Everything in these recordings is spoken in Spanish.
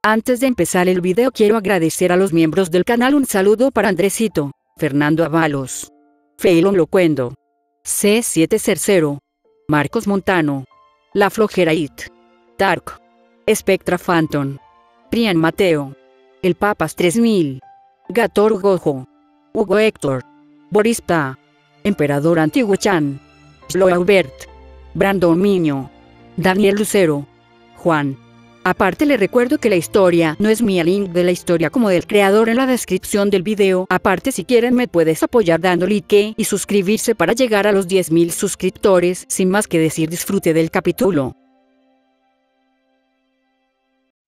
Antes de empezar el video quiero agradecer a los miembros del canal. Un saludo para Andresito, Fernando Avalos, Feilon Locuendo, C7 Cercero, Marcos Montano, La Flojera It, Dark, Spectra Phantom, Prian Mateo, El Papas 3000, Gator Gojo, Hugo Héctor, Boris Pa, Emperador Antiguo Chan, Slow Albert, Brandon Miño, Daniel Lucero, Juan. Aparte le recuerdo que la historia no es mía, link de la historia como del creador en la descripción del video. Aparte si quieren me puedes apoyar dando like y suscribirse para llegar a los 10.000 suscriptores. Sin más que decir, disfrute del capítulo.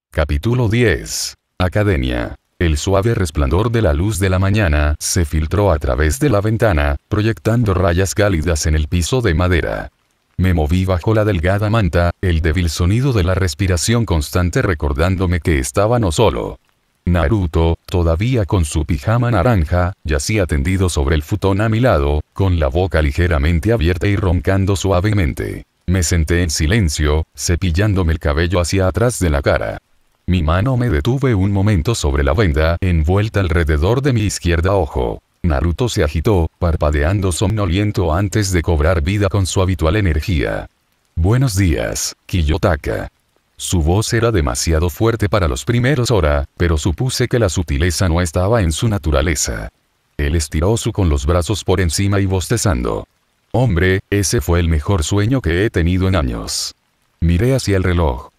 Capítulo 10. Academia. El suave resplandor de la luz de la mañana se filtró a través de la ventana, proyectando rayas cálidas en el piso de madera. Me moví bajo la delgada manta, el débil sonido de la respiración constante recordándome que estaba no solo. Naruto, todavía con su pijama naranja, yacía tendido sobre el futón a mi lado, con la boca ligeramente abierta y roncando suavemente. Me senté en silencio, cepillándome el cabello hacia atrás de la cara. Mi mano me detuve un momento sobre la venda envuelta alrededor de mi izquierda ojo. Naruto se agitó, parpadeando somnoliento antes de cobrar vida con su habitual energía. «Buenos días, Kiyotaka». Su voz era demasiado fuerte para los primeros hora, pero supuse que la sutileza no estaba en su naturaleza. Él estiró con los brazos por encima y bostezando. «Hombre, ese fue el mejor sueño que he tenido en años». Miré hacia el reloj.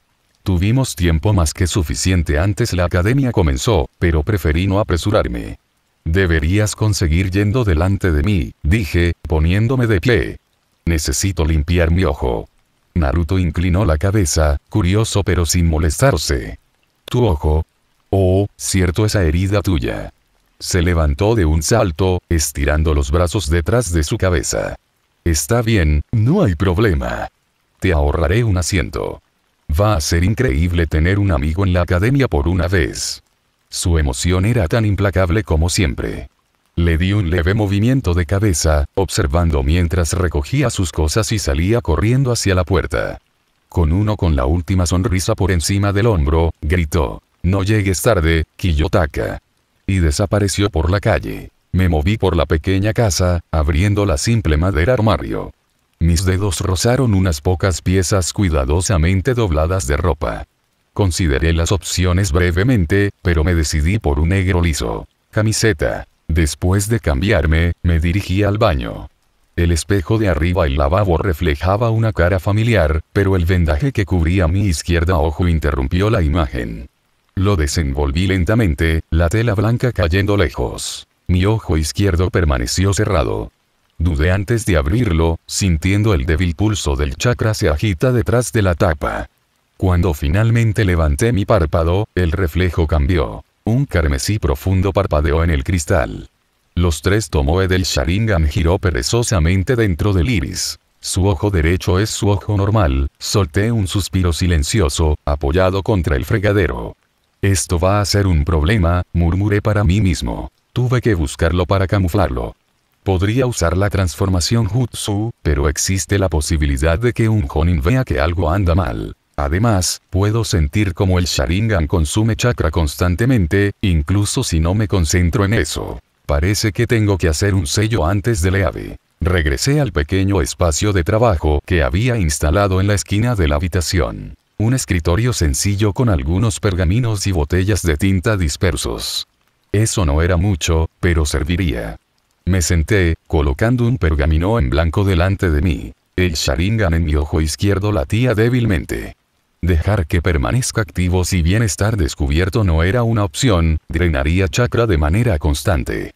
Tuvimos tiempo más que suficiente antes la academia comenzó, pero preferí no apresurarme. «Deberías conseguir yendo delante de mí», dije, poniéndome de pie. «Necesito limpiar mi ojo». Naruto inclinó la cabeza, curioso pero sin molestarse. «¿Tu ojo? Oh, cierto, esa herida tuya». Se levantó de un salto, estirando los brazos detrás de su cabeza. «Está bien, no hay problema. Te ahorraré un asiento. Va a ser increíble tener un amigo en la academia por una vez». Su emoción era tan implacable como siempre. Le di un leve movimiento de cabeza, observando mientras recogía sus cosas y salía corriendo hacia la puerta. Con la última sonrisa por encima del hombro, gritó: «No llegues tarde, Kiyotaka». Y desapareció por la calle. Me moví por la pequeña casa, abriendo la simple madera armario. Mis dedos rozaron unas pocas piezas cuidadosamente dobladas de ropa. Consideré las opciones brevemente, pero me decidí por un negro liso. Camiseta. Después de cambiarme, me dirigí al baño. El espejo de arriba del lavabo reflejaba una cara familiar, pero el vendaje que cubría mi izquierda ojo interrumpió la imagen. Lo desenvolví lentamente, la tela blanca cayendo lejos. Mi ojo izquierdo permaneció cerrado. Dudé antes de abrirlo, sintiendo el débil pulso del chakra se agita detrás de la tapa. Cuando finalmente levanté mi párpado, el reflejo cambió. Un carmesí profundo parpadeó en el cristal. Los 3 tomoe del Sharingan giró perezosamente dentro del iris. Su ojo derecho es su ojo normal. Solté un suspiro silencioso, apoyado contra el fregadero. «Esto va a ser un problema», murmuré para mí mismo. Tuve que buscarlo para camuflarlo. Podría usar la transformación Jutsu, pero existe la posibilidad de que un Jonin vea que algo anda mal. Además, puedo sentir cómo el Sharingan consume chakra constantemente, incluso si no me concentro en eso. Parece que tengo que hacer un sello antes de Leave. Regresé al pequeño espacio de trabajo que había instalado en la esquina de la habitación. Un escritorio sencillo con algunos pergaminos y botellas de tinta dispersos. Eso no era mucho, pero serviría. Me senté, colocando un pergamino en blanco delante de mí. El Sharingan en mi ojo izquierdo latía débilmente. Dejar que permanezca activo si bien estar descubierto no era una opción, drenaría chakra de manera constante,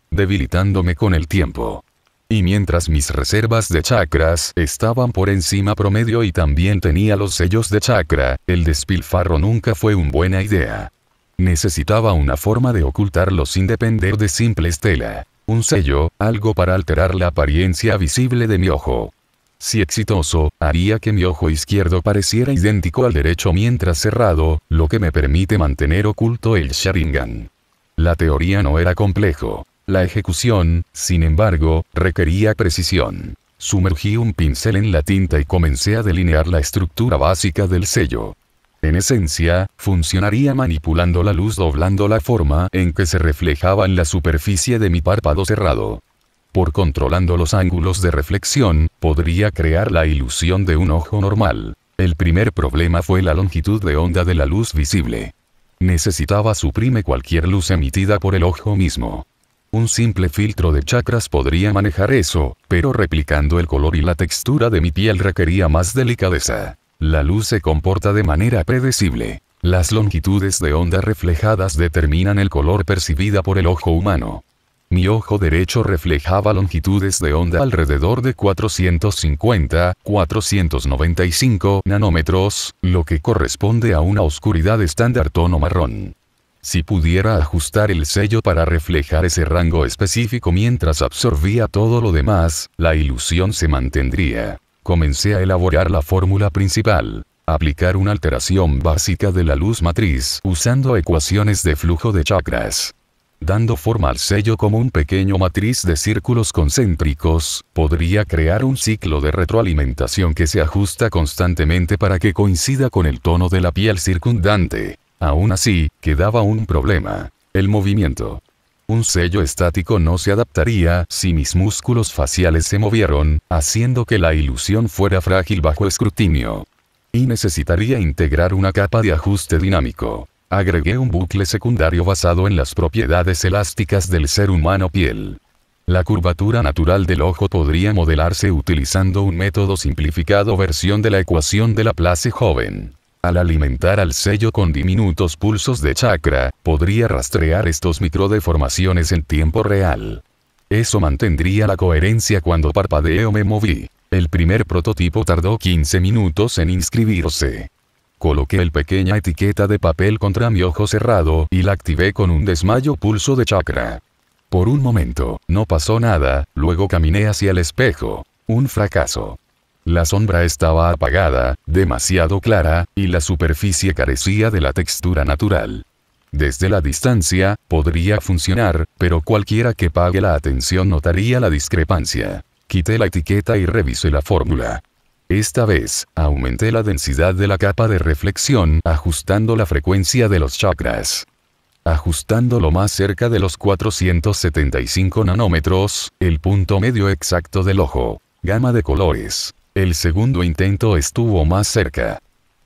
debilitándome con el tiempo. Y mientras mis reservas de chakras estaban por encima promedio y también tenía los sellos de chakra, el despilfarro nunca fue una buena idea. Necesitaba una forma de ocultarlo sin depender de simple estela. Un sello, algo para alterar la apariencia visible de mi ojo. Si exitoso, haría que mi ojo izquierdo pareciera idéntico al derecho mientras cerrado, lo que me permite mantener oculto el Sharingan. La teoría no era complejo. La ejecución, sin embargo, requería precisión. Sumergí un pincel en la tinta y comencé a delinear la estructura básica del sello. En esencia, funcionaría manipulando la luz doblando la forma en que se reflejaba en la superficie de mi párpado cerrado. Por controlando los ángulos de reflexión, podría crear la ilusión de un ojo normal. El primer problema fue la longitud de onda de la luz visible. Necesitaba suprimir cualquier luz emitida por el ojo mismo. Un simple filtro de chakras podría manejar eso, pero replicando el color y la textura de mi piel requería más delicadeza. La luz se comporta de manera predecible. Las longitudes de onda reflejadas determinan el color percibida por el ojo humano. Mi ojo derecho reflejaba longitudes de onda alrededor de 450-495 nanómetros, lo que corresponde a una oscuridad estándar tono marrón. Si pudiera ajustar el sello para reflejar ese rango específico mientras absorbía todo lo demás, la ilusión se mantendría. Comencé a elaborar la fórmula principal. Aplicar una alteración básica de la luz matriz usando ecuaciones de flujo de chakras. Dando forma al sello como un pequeño matriz de círculos concéntricos, podría crear un ciclo de retroalimentación que se ajusta constantemente para que coincida con el tono de la piel circundante. Aún así, quedaba un problema: el movimiento. Un sello estático no se adaptaría si mis músculos faciales se movieron, haciendo que la ilusión fuera frágil bajo escrutinio. Y necesitaría integrar una capa de ajuste dinámico. Agregué un bucle secundario basado en las propiedades elásticas del ser humano piel. La curvatura natural del ojo podría modelarse utilizando un método simplificado versión de la ecuación de Laplace joven. Al alimentar al sello con diminutos pulsos de chakra, podría rastrear estos microdeformaciones en tiempo real. Eso mantendría la coherencia cuando parpadeo o me moví. El primer prototipo tardó 15 minutos en inscribirse. Coloqué el pequeña etiqueta de papel contra mi ojo cerrado y la activé con un desmayo pulso de chakra. Por un momento, no pasó nada, luego caminé hacia el espejo. Un fracaso. La sombra estaba apagada, demasiado clara, y la superficie carecía de la textura natural. Desde la distancia, podría funcionar, pero cualquiera que pague la atención notaría la discrepancia. Quité la etiqueta y revisé la fórmula. Esta vez, aumenté la densidad de la capa de reflexión ajustando la frecuencia de los chakras. Ajustándolo más cerca de los 475 nanómetros, el punto medio exacto del ojo. Gama de colores. El segundo intento estuvo más cerca.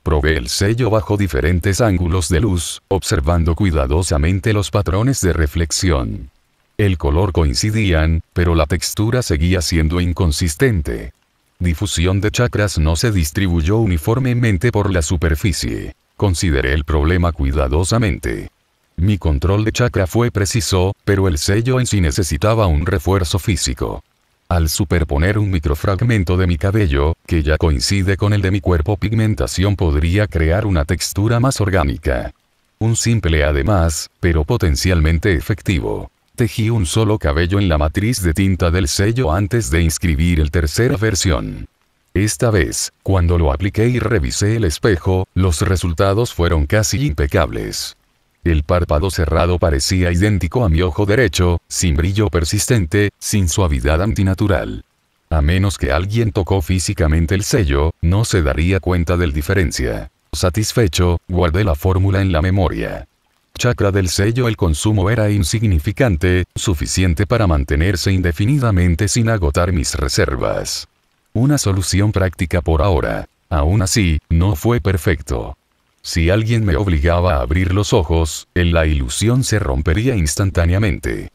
Probé el sello bajo diferentes ángulos de luz, observando cuidadosamente los patrones de reflexión. El color coincidían, pero la textura seguía siendo inconsistente. Difusión de chakras no se distribuyó uniformemente por la superficie. Consideré el problema cuidadosamente. Mi control de chakra fue preciso, pero el sello en sí necesitaba un refuerzo físico. Al superponer un microfragmento de mi cabello, que ya coincide con el de mi cuerpo, pigmentación podría crear una textura más orgánica. Un simple además, pero potencialmente efectivo. Tejí un solo cabello en la matriz de tinta del sello antes de inscribir el tercera versión. Esta vez, cuando lo apliqué y revisé el espejo, los resultados fueron casi impecables. El párpado cerrado parecía idéntico a mi ojo derecho, sin brillo persistente, sin suavidad antinatural. A menos que alguien tocó físicamente el sello, no se daría cuenta de la diferencia. Satisfecho, guardé la fórmula en la memoria. Chakra del sello. El consumo era insignificante, suficiente para mantenerse indefinidamente sin agotar mis reservas. Una solución práctica por ahora. Aún así, no fue perfecto. Si alguien me obligaba a abrir los ojos, la ilusión se rompería instantáneamente.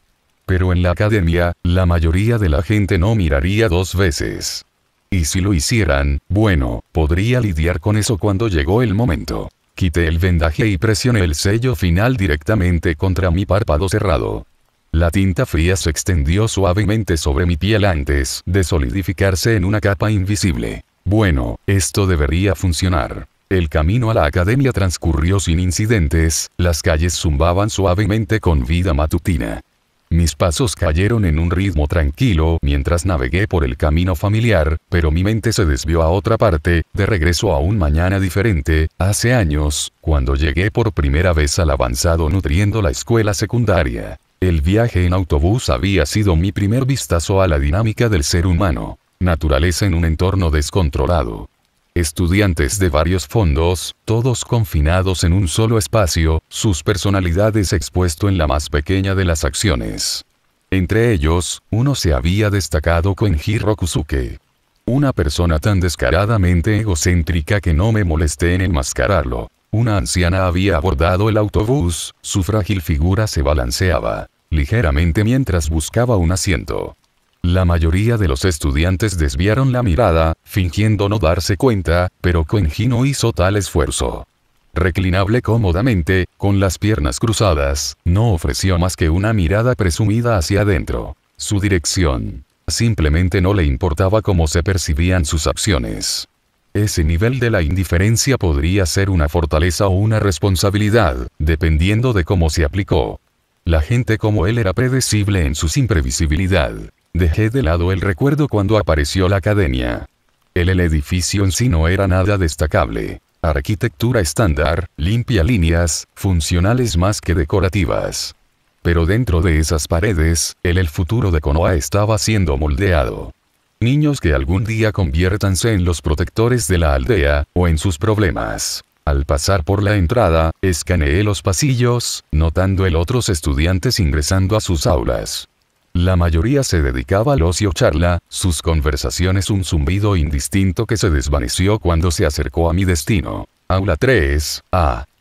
Pero en la academia, la mayoría de la gente no miraría dos veces. Y si lo hicieran, bueno, podría lidiar con eso cuando llegó el momento. Quité el vendaje y presioné el sello final directamente contra mi párpado cerrado. La tinta fría se extendió suavemente sobre mi piel antes de solidificarse en una capa invisible. Bueno, esto debería funcionar. El camino a la academia transcurrió sin incidentes, las calles zumbaban suavemente con vida matutina. Mis pasos cayeron en un ritmo tranquilo mientras navegué por el camino familiar, pero mi mente se desvió a otra parte, de regreso a un mañana diferente, hace años, cuando llegué por primera vez al avanzado nutriendo la escuela secundaria. El viaje en autobús había sido mi primer vistazo a la dinámica del ser humano. Naturaleza en un entorno descontrolado. Estudiantes de varios fondos, todos confinados en un solo espacio, sus personalidades expuesto en la más pequeña de las acciones. Entre ellos, uno se había destacado Koenjiro Kusuke. Una persona tan descaradamente egocéntrica que no me molesté en enmascararlo. Una anciana había abordado el autobús, su frágil figura se balanceaba ligeramente mientras buscaba un asiento. La mayoría de los estudiantes desviaron la mirada, fingiendo no darse cuenta, pero Koenji no hizo tal esfuerzo. Reclinable cómodamente, con las piernas cruzadas, no ofreció más que una mirada presumida hacia adentro. Su dirección. Simplemente no le importaba cómo se percibían sus acciones. Ese nivel de la indiferencia podría ser una fortaleza o una responsabilidad, dependiendo de cómo se aplicó. La gente como él era predecible en su imprevisibilidad. Dejé de lado el recuerdo cuando apareció la academia. El edificio en sí no era nada destacable. Arquitectura estándar, limpia líneas, funcionales más que decorativas. Pero dentro de esas paredes, el futuro de Konoha estaba siendo moldeado. Niños que algún día conviértanse en los protectores de la aldea, o en sus problemas. Al pasar por la entrada, escaneé los pasillos, notando otros estudiantes ingresando a sus aulas. La mayoría se dedicaba al ocio charla, sus conversaciones un zumbido indistinto que se desvaneció cuando se acercó a mi destino. Aula 3,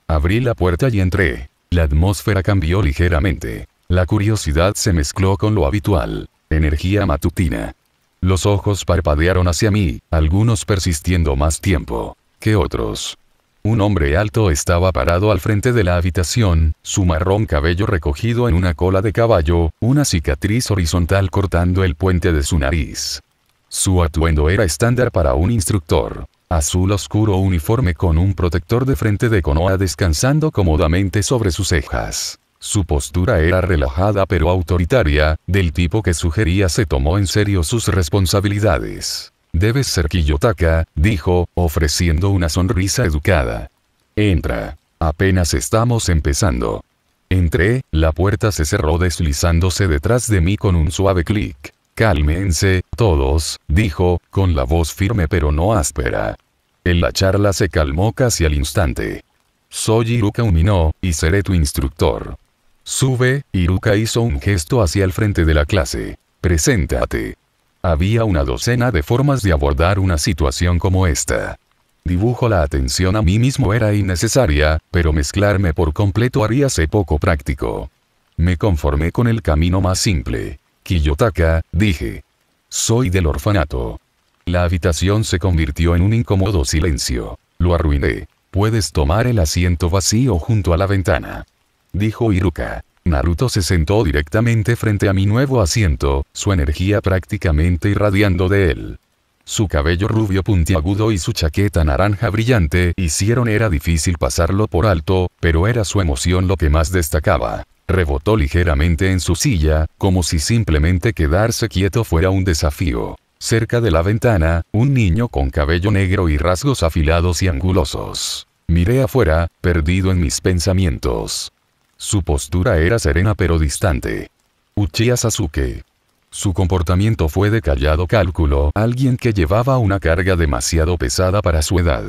abrí la puerta y entré. La atmósfera cambió ligeramente. La curiosidad se mezcló con lo habitual. Energía matutina. Los ojos parpadearon hacia mí, algunos persistiendo más tiempo que otros. Un hombre alto estaba parado al frente de la habitación, su marrón cabello recogido en una cola de caballo, una cicatriz horizontal cortando el puente de su nariz. Su atuendo era estándar para un instructor. Azul oscuro uniforme con un protector de frente de Konoha descansando cómodamente sobre sus cejas. Su postura era relajada pero autoritaria, del tipo que sugería se tomó en serio sus responsabilidades. «Debes ser Kiyotaka», dijo, ofreciendo una sonrisa educada. «Entra. Apenas estamos empezando». Entré, la puerta se cerró deslizándose detrás de mí con un suave clic. «Cálmense, todos», dijo, con la voz firme pero no áspera. La charla se calmó casi al instante. «Soy Iruka Umino, y seré tu instructor». «Sube», Iruka hizo un gesto hacia el frente de la clase. «Preséntate». Había una docena de formas de abordar una situación como esta. Dibujo la atención a mí mismo era innecesaria, pero mezclarme por completo haríase poco práctico. Me conformé con el camino más simple. «Kiyotaka», dije. «Soy del orfanato». La habitación se convirtió en un incómodo silencio. «Lo arruiné. Puedes tomar el asiento vacío junto a la ventana», dijo Iruka. Naruto se sentó directamente frente a mi nuevo asiento, su energía prácticamente irradiando de él. Su cabello rubio puntiagudo y su chaqueta naranja brillante hicieron era difícil pasarlo por alto, pero era su emoción lo que más destacaba. Rebotó ligeramente en su silla, como si simplemente quedarse quieto fuera un desafío. Cerca de la ventana, un niño con cabello negro y rasgos afilados y angulosos. Miré afuera, perdido en mis pensamientos. Su postura era serena pero distante. Uchiha Sasuke. Su comportamiento fue de callado cálculo, alguien que llevaba una carga demasiado pesada para su edad.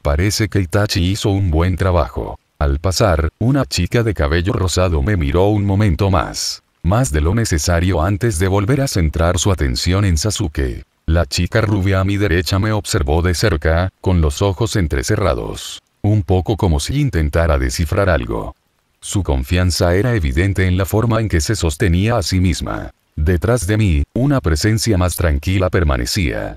Parece que Itachi hizo un buen trabajo. Al pasar, una chica de cabello rosado me miró un momento más de lo necesario antes de volver a centrar su atención en Sasuke. La chica rubia a mi derecha me observó de cerca, con los ojos entrecerrados. Un poco como si intentara descifrar algo. Su confianza era evidente en la forma en que se sostenía a sí misma. Detrás de mí, una presencia más tranquila permanecía.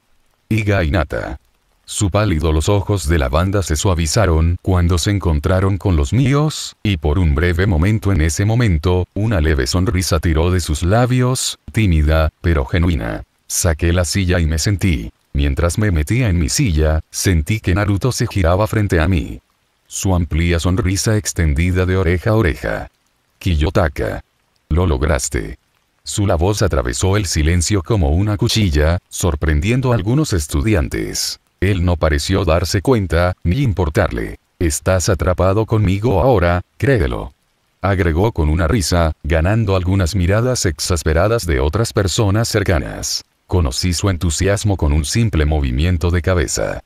Iga Hinata. Su pálido los ojos de lavanda se suavizaron cuando se encontraron con los míos, y por un breve momento en ese momento, una leve sonrisa tiró de sus labios, tímida, pero genuina. Saqué la silla y me sentí. Mientras me metía en mi silla, sentí que Naruto se giraba frente a mí. Su amplia sonrisa extendida de oreja a oreja. «Kiyotaka. Lo lograste». Su voz atravesó el silencio como una cuchilla, sorprendiendo a algunos estudiantes. Él no pareció darse cuenta, ni importarle. «Estás atrapado conmigo ahora, créelo», agregó con una risa, ganando algunas miradas exasperadas de otras personas cercanas. Conocí su entusiasmo con un simple movimiento de cabeza.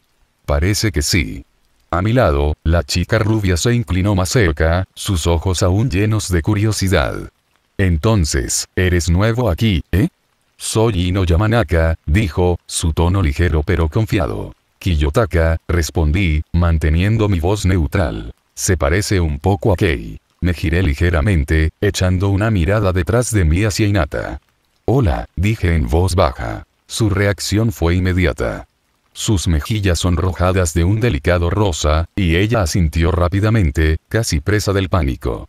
Parece que sí. A mi lado, la chica rubia se inclinó más cerca, sus ojos aún llenos de curiosidad. Entonces, ¿eres nuevo aquí, eh? Soy Ino Yamanaka, dijo, su tono ligero pero confiado. Kiyotaka, respondí, manteniendo mi voz neutral. Se parece un poco a Kei. Me giré ligeramente, echando una mirada detrás de mí hacia Hinata. Hola, dije en voz baja. Su reacción fue inmediata. Sus mejillas sonrojadas de un delicado rosa, y ella asintió rápidamente, casi presa del pánico.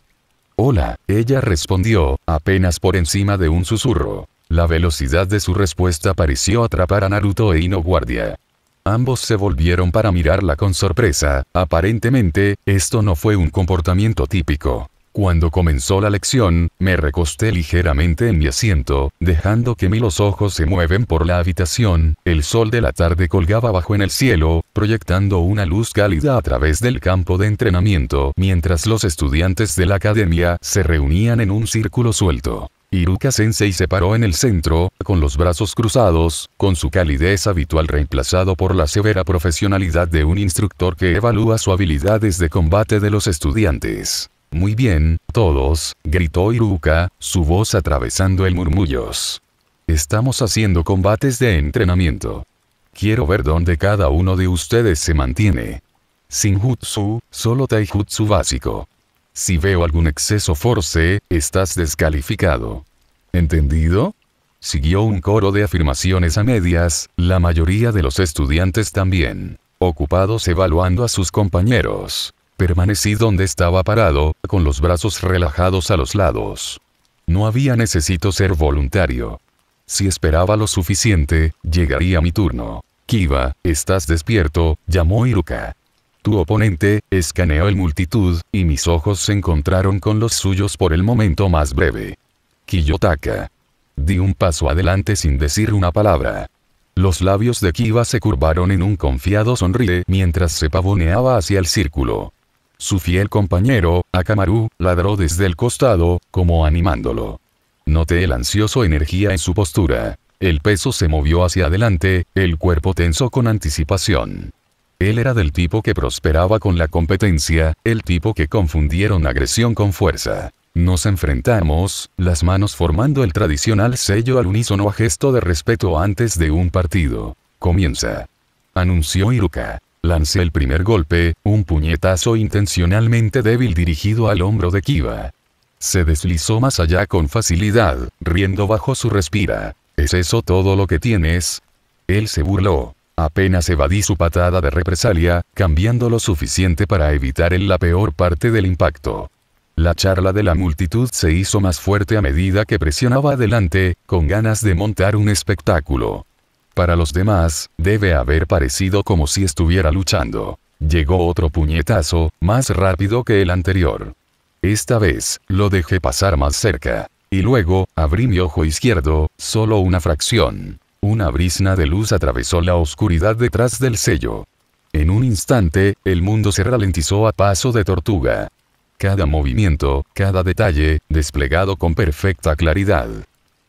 Hola, ella respondió, apenas por encima de un susurro. La velocidad de su respuesta pareció atrapar a Naruto e Ino Guardia. Ambos se volvieron para mirarla con sorpresa, aparentemente, esto no fue un comportamiento típico. Cuando comenzó la lección, me recosté ligeramente en mi asiento, dejando que los ojos se mueven por la habitación. El sol de la tarde colgaba bajo en el cielo, proyectando una luz cálida a través del campo de entrenamiento, mientras los estudiantes de la academia se reunían en un círculo suelto. Iruka-sensei se paró en el centro, con los brazos cruzados, con su calidez habitual reemplazado por la severa profesionalidad de un instructor que evalúa sus habilidades de combate de los estudiantes. Muy bien, todos, gritó Iruka, su voz atravesando el murmullos. Estamos haciendo combates de entrenamiento. Quiero ver dónde cada uno de ustedes se mantiene. Sin jutsu, solo taijutsu básico. Si veo algún exceso force, estás descalificado. ¿Entendido? Siguió un coro de afirmaciones a medias, la mayoría de los estudiantes también, ocupados evaluando a sus compañeros. Permanecí donde estaba parado, con los brazos relajados a los lados. No había necesito ser voluntario. Si esperaba lo suficiente, llegaría mi turno. Kiba, ¿estás despierto?, llamó Iruka. Tu oponente, escaneó el multitud, y mis ojos se encontraron con los suyos por el momento más breve. Kiyotaka. Di un paso adelante sin decir una palabra. Los labios de Kiba se curvaron en un confiado sonríe mientras se pavoneaba hacia el círculo. Su fiel compañero, Akamaru, ladró desde el costado, como animándolo. Noté el ansioso energía en su postura. El peso se movió hacia adelante, el cuerpo tenso con anticipación. Él era del tipo que prosperaba con la competencia, el tipo que confundieron agresión con fuerza. Nos enfrentamos, las manos formando el tradicional sello al unísono a gesto de respeto antes de un partido. Comienza. Anunció Iruka. Lancé el primer golpe, un puñetazo intencionalmente débil dirigido al hombro de Kiba. Se deslizó más allá con facilidad, riendo bajo su respira. ¿Es eso todo lo que tienes? Él se burló. Apenas evadí su patada de represalia, cambiando lo suficiente para evitar la peor parte del impacto. La charla de la multitud se hizo más fuerte a medida que presionaba adelante, con ganas de montar un espectáculo. Para los demás, debe haber parecido como si estuviera luchando. Llegó otro puñetazo, más rápido que el anterior. Esta vez, lo dejé pasar más cerca. Y luego, abrí mi ojo izquierdo, solo una fracción. Una brizna de luz atravesó la oscuridad detrás del sello. En un instante, el mundo se ralentizó a paso de tortuga. Cada movimiento, cada detalle, desplegado con perfecta claridad.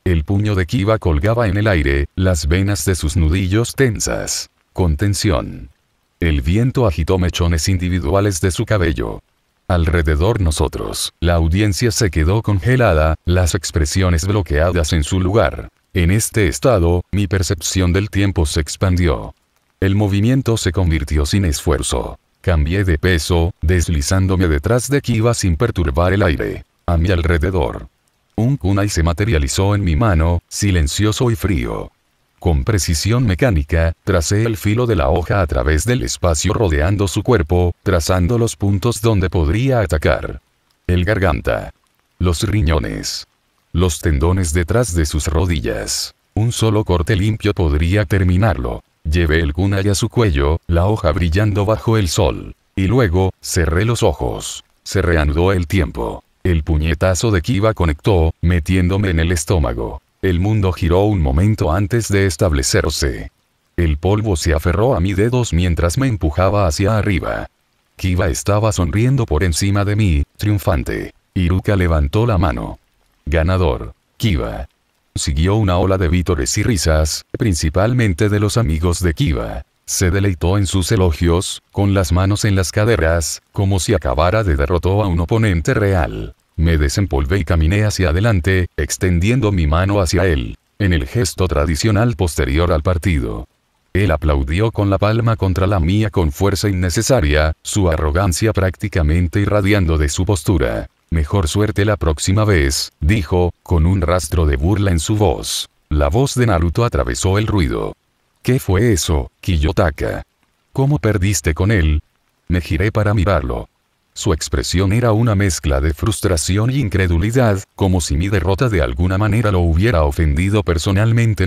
El puño de Kiba colgaba en el aire, las venas de sus nudillos tensas. Con tensión. El viento agitó mechones individuales de su cabello. Alrededor nosotros, la audiencia se quedó congelada, las expresiones bloqueadas en su lugar. En este estado, mi percepción del tiempo se expandió. El movimiento se convirtió sin esfuerzo. Cambié de peso, deslizándome detrás de Kiba sin perturbar el aire. A mi alrededor. Un kunai se materializó en mi mano, silencioso y frío. Con precisión mecánica, tracé el filo de la hoja a través del espacio rodeando su cuerpo, trazando los puntos donde podría atacar. El garganta. Los riñones. Los tendones detrás de sus rodillas. Un solo corte limpio podría terminarlo. Llevé el kunai a su cuello, la hoja brillando bajo el sol. Y luego, cerré los ojos. Se reanudó el tiempo. El puñetazo de Kiba conectó, metiéndome en el estómago. El mundo giró un momento antes de establecerse. El polvo se aferró a mis dedos mientras me empujaba hacia arriba. Kiba estaba sonriendo por encima de mí, triunfante. Iruka levantó la mano. Ganador, Kiba. Siguió una ola de vítores y risas, principalmente de los amigos de Kiba. Se deleitó en sus elogios, con las manos en las caderas, como si acabara de derrotar a un oponente real. Me desempolvé y caminé hacia adelante, extendiendo mi mano hacia él, en el gesto tradicional posterior al partido. Él aplaudió con la palma contra la mía con fuerza innecesaria, su arrogancia prácticamente irradiando de su postura. Mejor suerte la próxima vez, dijo, con un rastro de burla en su voz. La voz de Naruto atravesó el ruido. ¿Qué fue eso, Kiyotaka? ¿Cómo perdiste con él? Me giré para mirarlo. Su expresión era una mezcla de frustración y incredulidad, como si mi derrota de alguna manera lo hubiera ofendido personalmente.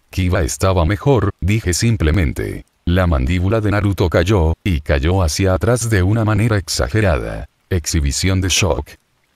Kiba estaba mejor, dije simplemente. La mandíbula de Naruto cayó, y cayó hacia atrás de una manera exagerada. Exhibición de shock.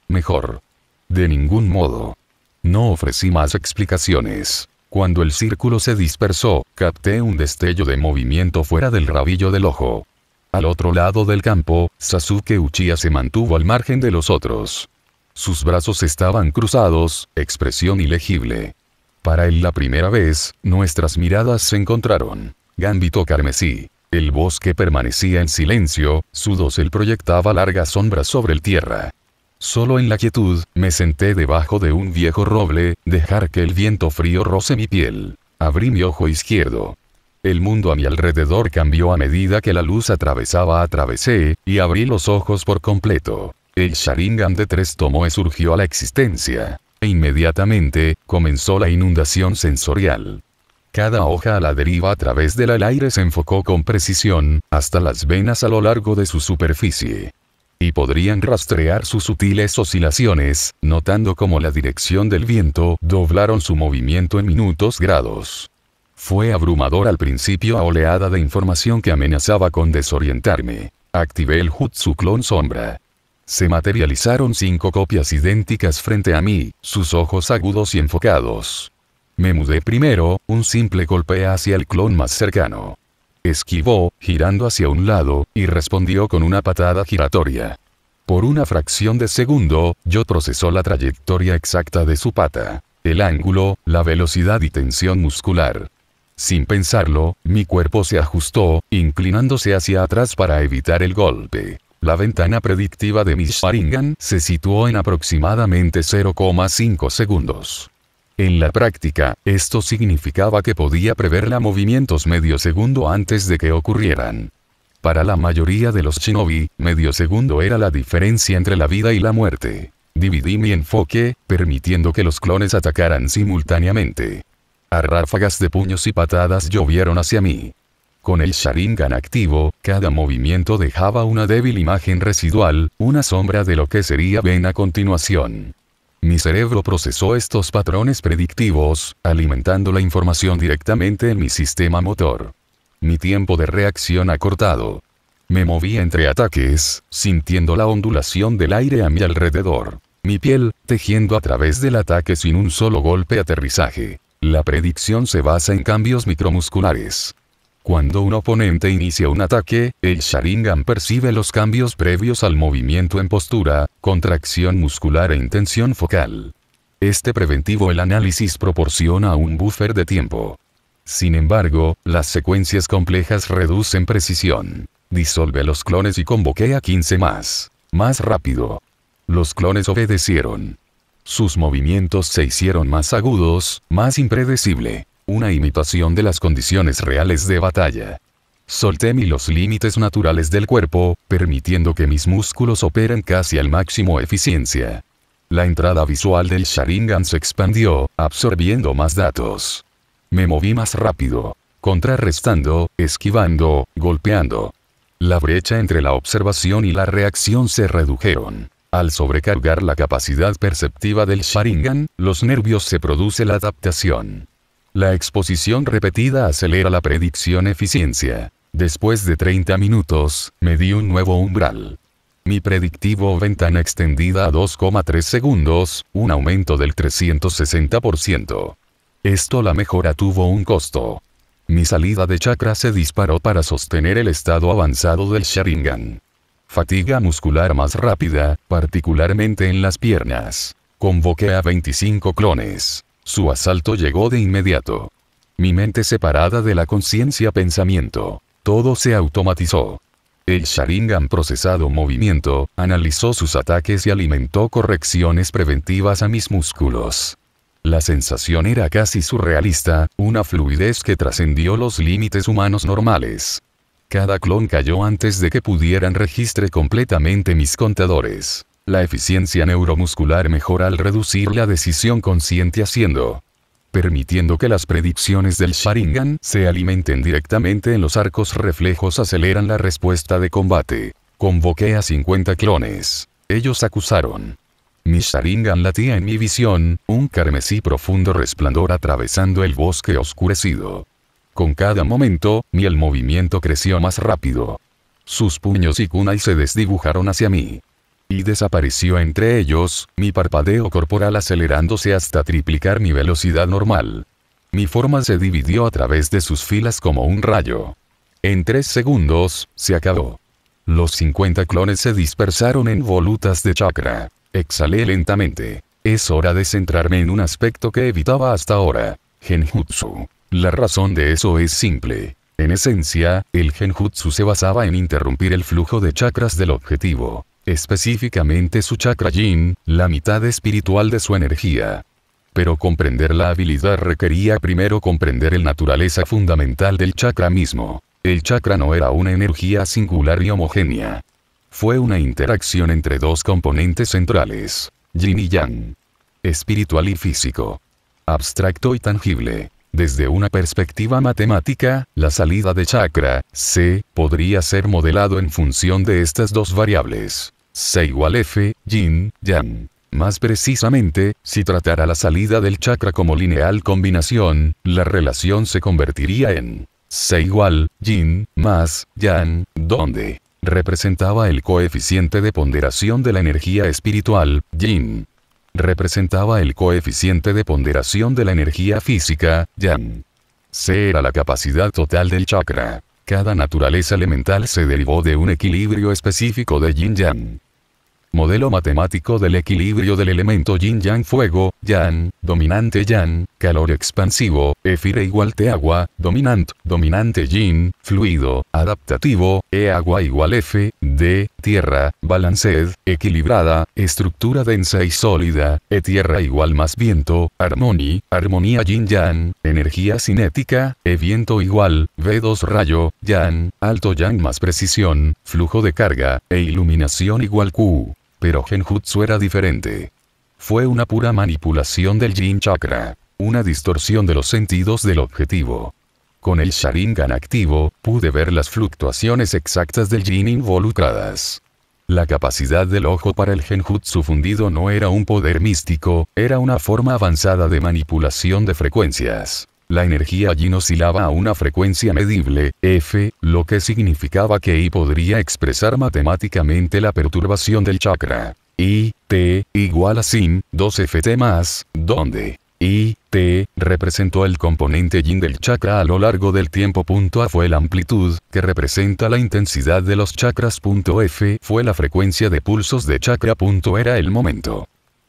Mejor. De ningún modo. No ofrecí más explicaciones. Cuando el círculo se dispersó, capté un destello de movimiento fuera del rabillo del ojo. Al otro lado del campo, Sasuke Uchiha se mantuvo al margen de los otros. Sus brazos estaban cruzados, expresión ilegible. Para él la primera vez, nuestras miradas se encontraron. Gambito carmesí. El bosque permanecía en silencio, su dosel proyectaba largas sombras sobre el tierra. Solo en la quietud, me senté debajo de un viejo roble, dejar que el viento frío roce mi piel. Abrí mi ojo izquierdo. El mundo a mi alrededor cambió a medida que la luz atravesé, y abrí los ojos por completo. El Sharingan de 3 tomoe surgió a la existencia. E inmediatamente, comenzó la inundación sensorial. Cada hoja a la deriva a través del aire se enfocó con precisión, hasta las venas a lo largo de su superficie. Y podrían rastrear sus sutiles oscilaciones, notando cómo la dirección del viento doblaron su movimiento en minutos grados. Fue abrumador al principio, a oleada de información que amenazaba con desorientarme. Activé el Jutsu Clon Sombra. Se materializaron 5 copias idénticas frente a mí, sus ojos agudos y enfocados. Me mudé primero, un simple golpe hacia el clon más cercano. Esquivó, girando hacia un lado, y respondió con una patada giratoria. Por una fracción de segundo, yo procesó la trayectoria exacta de su pata, el ángulo, la velocidad y tensión muscular. Sin pensarlo, mi cuerpo se ajustó, inclinándose hacia atrás para evitar el golpe. La ventana predictiva de mi Sharingan se situó en aproximadamente 0,5 segundos. En la práctica, esto significaba que podía preverla movimientos medio segundo antes de que ocurrieran. Para la mayoría de los shinobi, medio segundo era la diferencia entre la vida y la muerte. Dividí mi enfoque, permitiendo que los clones atacaran simultáneamente. A ráfagas de puños y patadas llovieron hacia mí. Con el Sharingan activo, cada movimiento dejaba una débil imagen residual, una sombra de lo que sería Ben a continuación. Mi cerebro procesó estos patrones predictivos, alimentando la información directamente en mi sistema motor. Mi tiempo de reacción acortado. Me moví entre ataques, sintiendo la ondulación del aire a mi alrededor. Mi piel, tejiendo a través del ataque sin un solo golpe aterrizaje. La predicción se basa en cambios micromusculares. Cuando un oponente inicia un ataque, el Sharingan percibe los cambios previos al movimiento en postura, contracción muscular e intención focal. Este preventivo el análisis proporciona un buffer de tiempo. Sin embargo, las secuencias complejas reducen precisión. Disolve los clones y convoqué a 15 más. Más rápido. Los clones obedecieron. Sus movimientos se hicieron más agudos, más impredecible. Una imitación de las condiciones reales de batalla. Solté los límites naturales del cuerpo, permitiendo que mis músculos operen casi al máximo eficiencia. La entrada visual del Sharingan se expandió, absorbiendo más datos. Me moví más rápido, contrarrestando, esquivando, golpeando. La brecha entre la observación y la reacción se redujeron. Al sobrecargar la capacidad perceptiva del Sharingan, los nervios se produce la adaptación. La exposición repetida acelera la predicción eficiencia. Después de 30 minutos, me di un nuevo umbral. Mi predictivo ventana extendida a 2,3 segundos, un aumento del 360%. Esto la mejora tuvo un costo. Mi salida de chakra se disparó para sostener el estado avanzado del Sharingan. Fatiga muscular más rápida, particularmente en las piernas. Convoqué a 25 clones. Su asalto llegó de inmediato. Mi mente separada de la conciencia pensamiento. Todo se automatizó. El Sharingan procesado movimiento, analizó sus ataques y alimentó correcciones preventivas a mis músculos. La sensación era casi surrealista, una fluidez que trascendió los límites humanos normales. Cada clon cayó antes de que pudieran registrar completamente mis contadores. La eficiencia neuromuscular mejora al reducir la decisión consciente haciendo. Permitiendo que las predicciones del Sharingan se alimenten directamente en los arcos reflejos aceleran la respuesta de combate. Convoqué a 50 clones. Ellos acusaron. Mi Sharingan latía en mi visión, un carmesí profundo resplandor atravesando el bosque oscurecido. Con cada momento, el movimiento creció más rápido. Sus puños y kunai se desdibujaron hacia mí. Y desapareció entre ellos, mi parpadeo corporal acelerándose hasta triplicar mi velocidad normal. Mi forma se dividió a través de sus filas como un rayo. En 3 segundos, se acabó. Los 50 clones se dispersaron en volutas de chakra. Exhalé lentamente. Es hora de centrarme en un aspecto que evitaba hasta ahora. Genjutsu. La razón de eso es simple. En esencia, el genjutsu se basaba en interrumpir el flujo de chakras del objetivo. Específicamente su chakra yin, la mitad espiritual de su energía. Pero comprender la habilidad requería primero comprender la naturaleza fundamental del chakra mismo. El chakra no era una energía singular y homogénea. Fue una interacción entre dos componentes centrales, yin y yang. Espiritual y físico. Abstracto y tangible. Desde una perspectiva matemática, la salida de chakra, C, podría ser modelado en función de estas dos variables. C igual F, yin, yang. Más precisamente, si tratara la salida del chakra como lineal combinación, la relación se convertiría en C igual, yin, más, yang, donde representaba el coeficiente de ponderación de la energía espiritual, yin. Representaba el coeficiente de ponderación de la energía física, yang. C era la capacidad total del chakra. Cada naturaleza elemental se derivó de un equilibrio específico de yin-yang. Modelo matemático del equilibrio del elemento yin-yang fuego, yang, dominante yang, calor expansivo, éfire igual T agua, dominante yin, fluido, adaptativo, E agua igual F, D, tierra, balanced, equilibrada, estructura densa y sólida, E tierra igual más viento, armonía yin-yang, energía cinética, E viento igual, V2 rayo, yang, alto yang más precisión, flujo de carga, E iluminación igual Q. Pero genjutsu era diferente. Fue una pura manipulación del yin chakra, una distorsión de los sentidos del objetivo. Con el Sharingan activo, pude ver las fluctuaciones exactas del yin involucradas. La capacidad del ojo para el genjutsu fundido no era un poder místico, era una forma avanzada de manipulación de frecuencias. La energía yin oscilaba a una frecuencia medible, F, lo que significaba que I podría expresar matemáticamente la perturbación del chakra. I, T, igual a sin, 2FT más, donde I, T, representó el componente yin del chakra a lo largo del tiempo. A fue la amplitud, que representa la intensidad de los chakras. F fue la frecuencia de pulsos de chakra. Era el momento.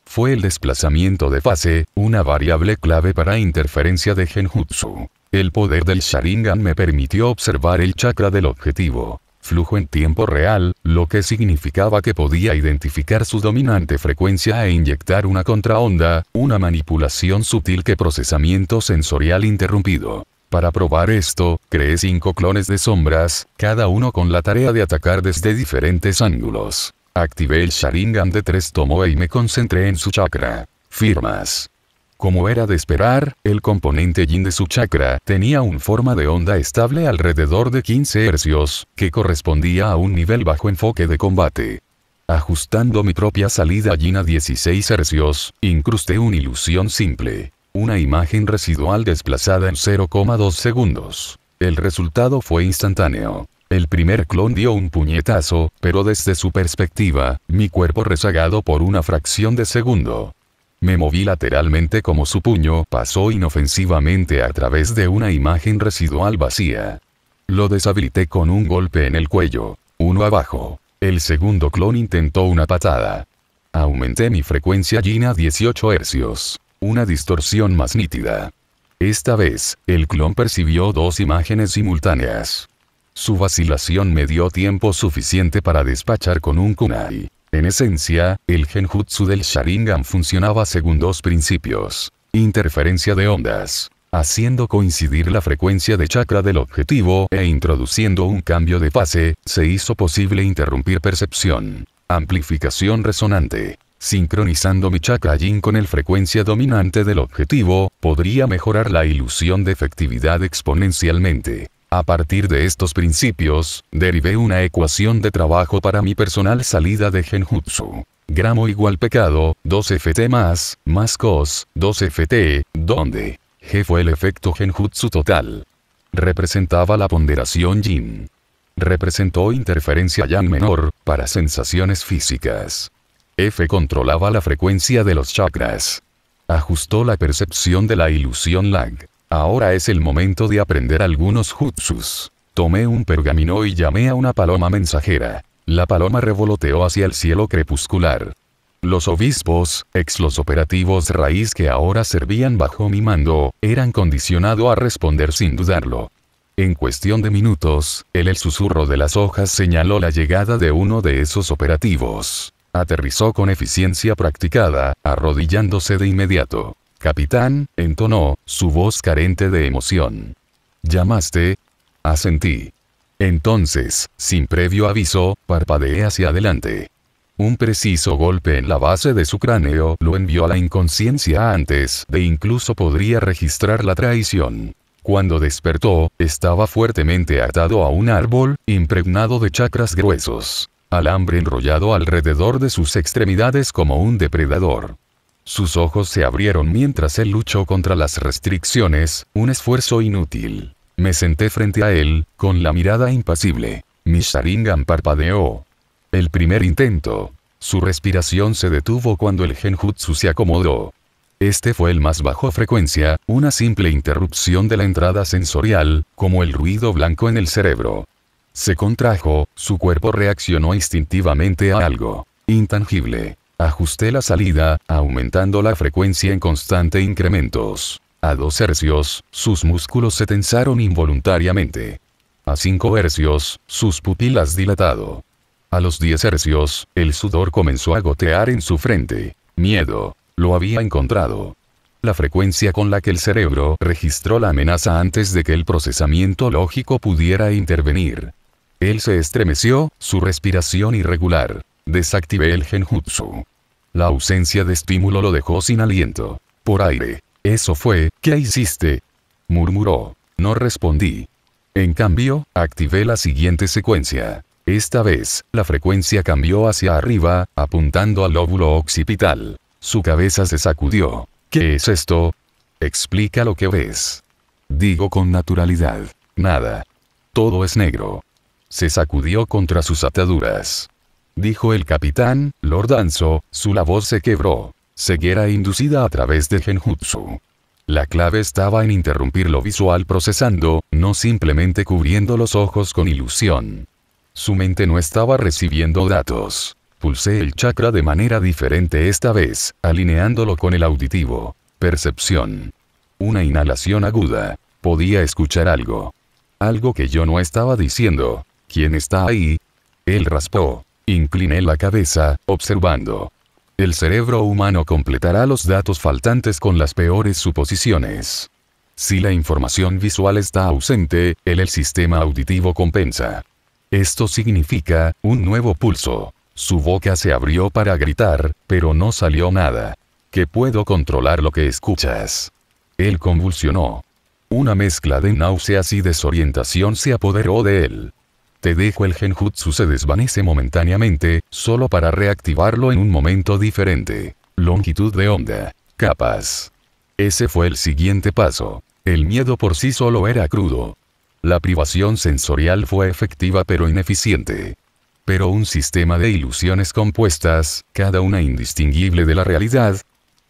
Fue el desplazamiento de fase, una variable clave para interferencia de genjutsu. El poder del Sharingan me permitió observar el chakra del objetivo. Flujo en tiempo real, lo que significaba que podía identificar su dominante frecuencia e inyectar una contraonda, una manipulación sutil que procesamiento sensorial interrumpido. Para probar esto, creé 5 clones de sombras, cada uno con la tarea de atacar desde diferentes ángulos. Activé el Sharingan de 3 Tomoe y me concentré en su chakra. Firmas. Como era de esperar, el componente yin de su chakra tenía una forma de onda estable alrededor de 15 hercios, que correspondía a un nivel bajo enfoque de combate. Ajustando mi propia salida yin a 16 hercios, incrusté una ilusión simple. Una imagen residual desplazada en 0,2 segundos. El resultado fue instantáneo. El primer clon dio un puñetazo, pero desde su perspectiva, mi cuerpo rezagado por una fracción de segundo. Me moví lateralmente como su puño pasó inofensivamente a través de una imagen residual vacía. Lo deshabilité con un golpe en el cuello. Uno abajo. El segundo clon intentó una patada. Aumenté mi frecuencia yin a 18 hercios. Una distorsión más nítida. Esta vez, el clon percibió dos imágenes simultáneas. Su vacilación me dio tiempo suficiente para despachar con un kunai. En esencia, el genjutsu del Sharingan funcionaba según dos principios. Interferencia de ondas, haciendo coincidir la frecuencia de chakra del objetivo e introduciendo un cambio de fase, se hizo posible interrumpir percepción. Amplificación resonante. Sincronizando mi chakra yin con el frecuencia dominante del objetivo, podría mejorar la ilusión de efectividad exponencialmente. A partir de estos principios, derivé una ecuación de trabajo para mi personal salida de genjutsu. Gramo igual pecado, 2ft más cos, 2ft, donde G fue el efecto genjutsu total. Representaba la ponderación yin. Representó interferencia yang menor, para sensaciones físicas. F controlaba la frecuencia de los chakras. Ajustó la percepción de la ilusión lag. Ahora es el momento de aprender algunos jutsus. Tomé un pergamino y llamé a una paloma mensajera. La paloma revoloteó hacia el cielo crepuscular. Los obispos, los operativos raíz que ahora servían bajo mi mando, eran condicionados a responder sin dudarlo. En cuestión de minutos, el susurro de las hojas señaló la llegada de uno de esos operativos. Aterrizó con eficiencia practicada, arrodillándose de inmediato. Capitán, entonó, su voz carente de emoción. ¿Llamaste? Asentí. Entonces, sin previo aviso, parpadeé hacia adelante. Un preciso golpe en la base de su cráneo lo envió a la inconsciencia antes de incluso podría registrar la traición. Cuando despertó, estaba fuertemente atado a un árbol, impregnado de chakras gruesos. Alambre enrollado alrededor de sus extremidades como un depredador. Sus ojos se abrieron mientras él luchó contra las restricciones, un esfuerzo inútil. Me senté frente a él, con la mirada impasible. Mi Sharingan parpadeó. El primer intento. Su respiración se detuvo cuando el genjutsu se acomodó. Este fue el más bajo frecuencia, una simple interrupción de la entrada sensorial, como el ruido blanco en el cerebro. Se contrajo, su cuerpo reaccionó instintivamente a algo intangible. Ajusté la salida, aumentando la frecuencia en constante incrementos. A 2 hercios, sus músculos se tensaron involuntariamente. A 5 hercios, sus pupilas dilatado. A los 10 hercios, el sudor comenzó a gotear en su frente. Miedo. Lo había encontrado. La frecuencia con la que el cerebro registró la amenaza antes de que el procesamiento lógico pudiera intervenir. Él se estremeció, su respiración irregular. Desactivé el genjutsu. La ausencia de estímulo lo dejó sin aliento. Por aire. Eso fue, ¿qué hiciste? Murmuró. No respondí. En cambio, activé la siguiente secuencia. Esta vez, la frecuencia cambió hacia arriba, apuntando al lóbulo occipital. Su cabeza se sacudió. ¿Qué es esto? Explica lo que ves. Digo con naturalidad. Nada. Todo es negro. Se sacudió contra sus ataduras. Dijo el capitán, Lord Anso, su voz se quebró. Ceguera inducida a través de genjutsu. La clave estaba en interrumpir lo visual procesando, no simplemente cubriendo los ojos con ilusión. Su mente no estaba recibiendo datos. Pulsé el chakra de manera diferente esta vez, alineándolo con el auditivo. Percepción. Una inhalación aguda. Podía escuchar algo. Algo que yo no estaba diciendo. ¿Quién está ahí? Él raspó. Incliné la cabeza, observando. El cerebro humano completará los datos faltantes con las peores suposiciones. Si la información visual está ausente, el sistema auditivo compensa. Esto significa, un nuevo pulso. Su boca se abrió para gritar, pero no salió nada. Que puedo controlar lo que escuchas. Él convulsionó. Una mezcla de náuseas y desorientación se apoderó de él. Te dejo el genjutsu se desvanece momentáneamente, solo para reactivarlo en un momento diferente. Longitud de onda. Capas. Ese fue el siguiente paso. El miedo por sí solo era crudo. La privación sensorial fue efectiva pero ineficiente. Pero un sistema de ilusiones compuestas, cada una indistinguible de la realidad.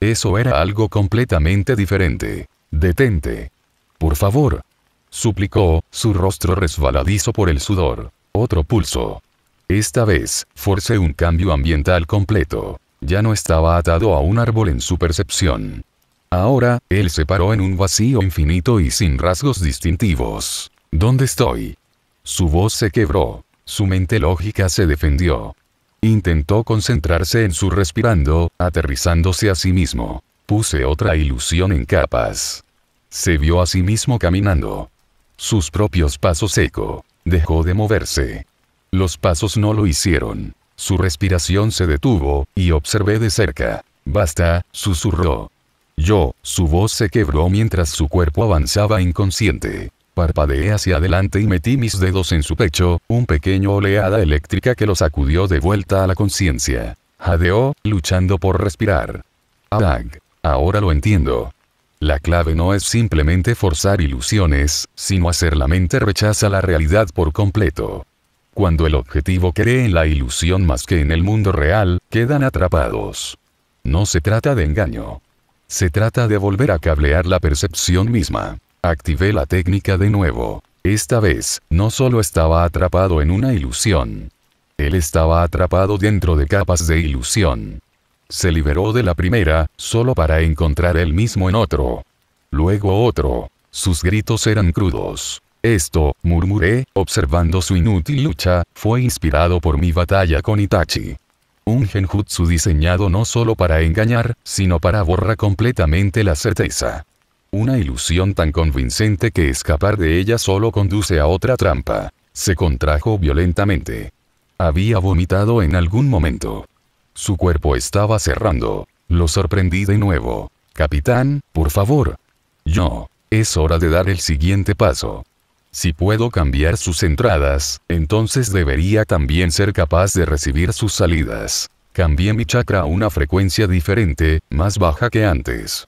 Eso era algo completamente diferente. Detente. Por favor. Suplicó, su rostro resbaladizo por el sudor. Otro pulso. Esta vez, forcé un cambio ambiental completo. Ya no estaba atado a un árbol en su percepción. Ahora, él se paró en un vacío infinito y sin rasgos distintivos. ¿Dónde estoy? Su voz se quebró. Su mente lógica se defendió. Intentó concentrarse en su respirando, aterrizándose a sí mismo. Puse otra ilusión en capas. Se vio a sí mismo caminando. Sus propios pasos eco. Dejó de moverse. Los pasos no lo hicieron. Su respiración se detuvo, y observé de cerca. Basta, susurró. Su voz se quebró mientras su cuerpo avanzaba inconsciente. Parpadeé hacia adelante y metí mis dedos en su pecho, un pequeño oleada eléctrica que lo sacudió de vuelta a la conciencia. Jadeó, luchando por respirar. Ahora lo entiendo. La clave no es simplemente forzar ilusiones, sino hacer la mente rechaza la realidad por completo. Cuando el objetivo cree en la ilusión más que en el mundo real, quedan atrapados. No se trata de engaño. Se trata de volver a cablear la percepción misma. Activé la técnica de nuevo. Esta vez, no solo estaba atrapado en una ilusión. Él estaba atrapado dentro de capas de ilusión. Se liberó de la primera, solo para encontrar él mismo en otro. Luego otro. Sus gritos eran crudos. Esto, murmuré, observando su inútil lucha, fue inspirado por mi batalla con Itachi. Un genjutsu diseñado no solo para engañar, sino para borrar completamente la certeza. Una ilusión tan convincente que escapar de ella solo conduce a otra trampa. Se contrajo violentamente. Había vomitado en algún momento. Su cuerpo estaba cerrando. Lo sorprendí de nuevo. Capitán, por favor. Es hora de dar el siguiente paso. Si puedo cambiar sus entradas, entonces debería también ser capaz de recibir sus salidas. Cambié mi chakra a una frecuencia diferente, más baja que antes.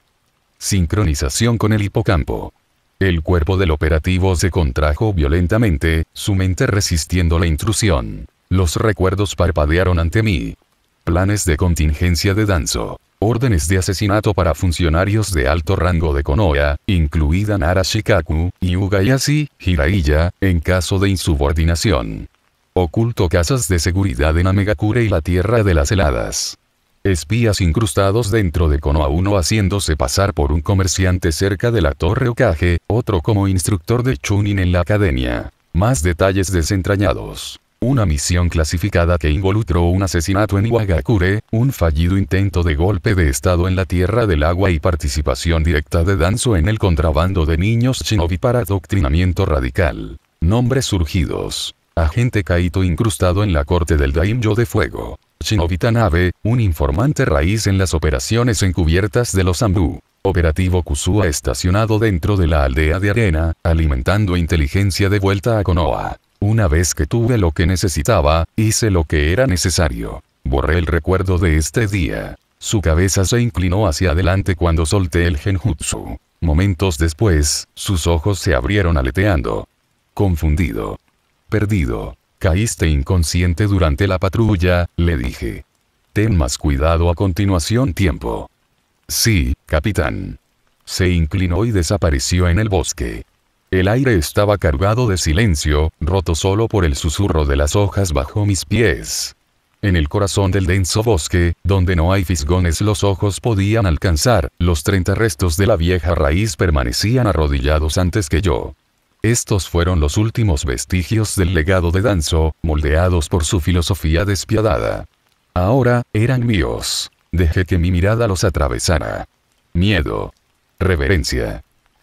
Sincronización con el hipocampo. El cuerpo del operativo se contrajo violentamente, su mente resistiendo la intrusión. Los recuerdos parpadearon ante mí. Planes de contingencia de Danzo. Órdenes de asesinato para funcionarios de alto rango de Konoha, incluida Nara Shikaku, y Ugayasi, Jiraiya, en caso de insubordinación. Oculto casas de seguridad en Amegakure y la Tierra de las Heladas. Espías incrustados dentro de Konoha, uno haciéndose pasar por un comerciante cerca de la Torre Okage, otro como instructor de Chunin en la academia. Más detalles desentrañados. Una misión clasificada que involucró un asesinato en Iwagakure, un fallido intento de golpe de estado en la Tierra del Agua y participación directa de Danzo en el contrabando de niños shinobi para adoctrinamiento radical. Nombres surgidos. Agente Kaito incrustado en la corte del Daimyo de Fuego. Shinobi Tanabe, un informante raíz en las operaciones encubiertas de los Anbu. Operativo Kusua estacionado dentro de la aldea de arena, alimentando inteligencia de vuelta a Konoha. Una vez que tuve lo que necesitaba, hice lo que era necesario. Borré el recuerdo de este día. Su cabeza se inclinó hacia adelante cuando solté el genjutsu. Momentos después, sus ojos se abrieron aleteando. Confundido. Perdido. Caíste inconsciente durante la patrulla, le dije. Ten más cuidado a continuación. Tiempo. Sí, capitán. Se inclinó y desapareció en el bosque. El aire estaba cargado de silencio, roto solo por el susurro de las hojas bajo mis pies. En el corazón del denso bosque, donde no hay fisgones los ojos podían alcanzar, los 30 restos de la vieja raíz permanecían arrodillados antes que yo. Estos fueron los últimos vestigios del legado de Danzo, moldeados por su filosofía despiadada. Ahora, eran míos. Dejé que mi mirada los atravesara. Miedo. Reverencia.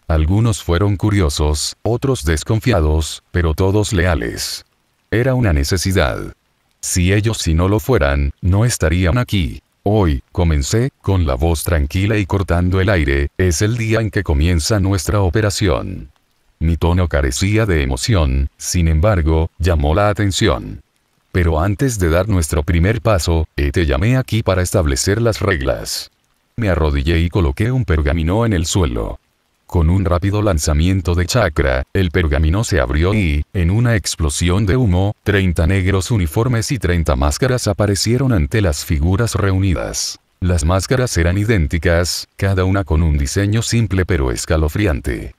Algunos fueron curiosos, otros desconfiados, pero todos leales. Era una necesidad. Si no lo fueran, no estarían aquí. Hoy, comencé, con la voz tranquila y cortando el aire, es el día en que comienza nuestra operación. Mi tono carecía de emoción, sin embargo, llamó la atención. Pero antes de dar nuestro primer paso, te llamé aquí para establecer las reglas. Me arrodillé y coloqué un pergamino en el suelo. Con un rápido lanzamiento de chakra, el pergamino se abrió y, en una explosión de humo, 30 negros uniformes y 30 máscaras aparecieron ante las figuras reunidas. Las máscaras eran idénticas, cada una con un diseño simple pero escalofriante.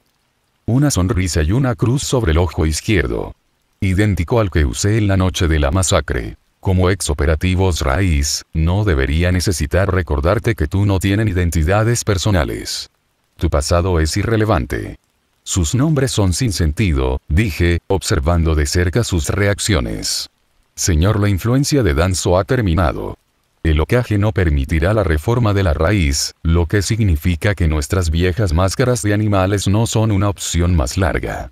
Una sonrisa y una cruz sobre el ojo izquierdo. Idéntico al que usé en la noche de la masacre. Como ex operativos raíz, no debería necesitar recordarte que tú no tienen identidades personales. Tu pasado es irrelevante. Sus nombres son sin sentido, dije, observando de cerca sus reacciones. Señor, la influencia de Danzo ha terminado. El Hokage no permitirá la reforma de la raíz, lo que significa que nuestras viejas máscaras de animales no son una opción más larga.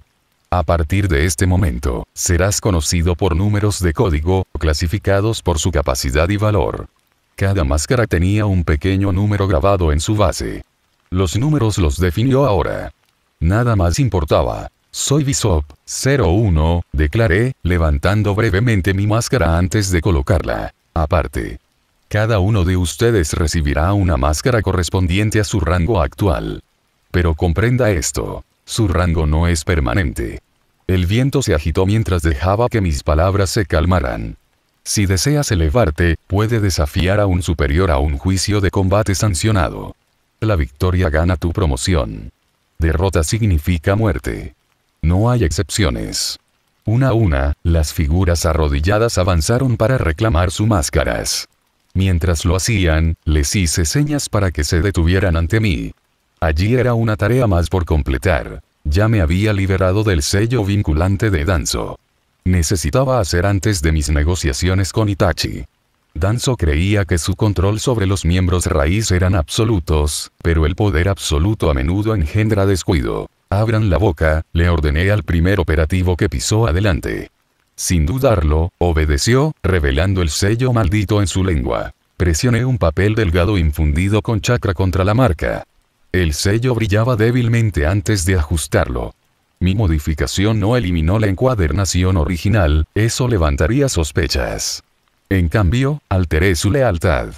A partir de este momento, serás conocido por números de código, clasificados por su capacidad y valor. Cada máscara tenía un pequeño número grabado en su base. Los números los definió ahora. Nada más importaba. Soy Bishop 01, declaré, levantando brevemente mi máscara antes de colocarla. Aparte. Cada uno de ustedes recibirá una máscara correspondiente a su rango actual. Pero comprenda esto. Su rango no es permanente. El viento se agitó mientras dejaba que mis palabras se calmaran. Si deseas elevarte, puede desafiar a un superior a un juicio de combate sancionado. La victoria gana tu promoción. Derrota significa muerte. No hay excepciones. Una a una, las figuras arrodilladas avanzaron para reclamar sus máscaras. Mientras lo hacían, les hice señas para que se detuvieran ante mí. Allí era una tarea más por completar. Ya me había liberado del sello vinculante de Danzo. Necesitaba hacer antes de mis negociaciones con Itachi. Danzo creía que su control sobre los miembros raíz eran absolutos, pero el poder absoluto a menudo engendra descuido. Abran la boca, le ordené al primer operativo que pisó adelante. Sin dudarlo, obedeció, revelando el sello maldito en su lengua. Presioné un papel delgado infundido con chakra contra la marca. El sello brillaba débilmente antes de ajustarlo. Mi modificación no eliminó la encuadernación original, eso levantaría sospechas. En cambio, alteré su lealtad.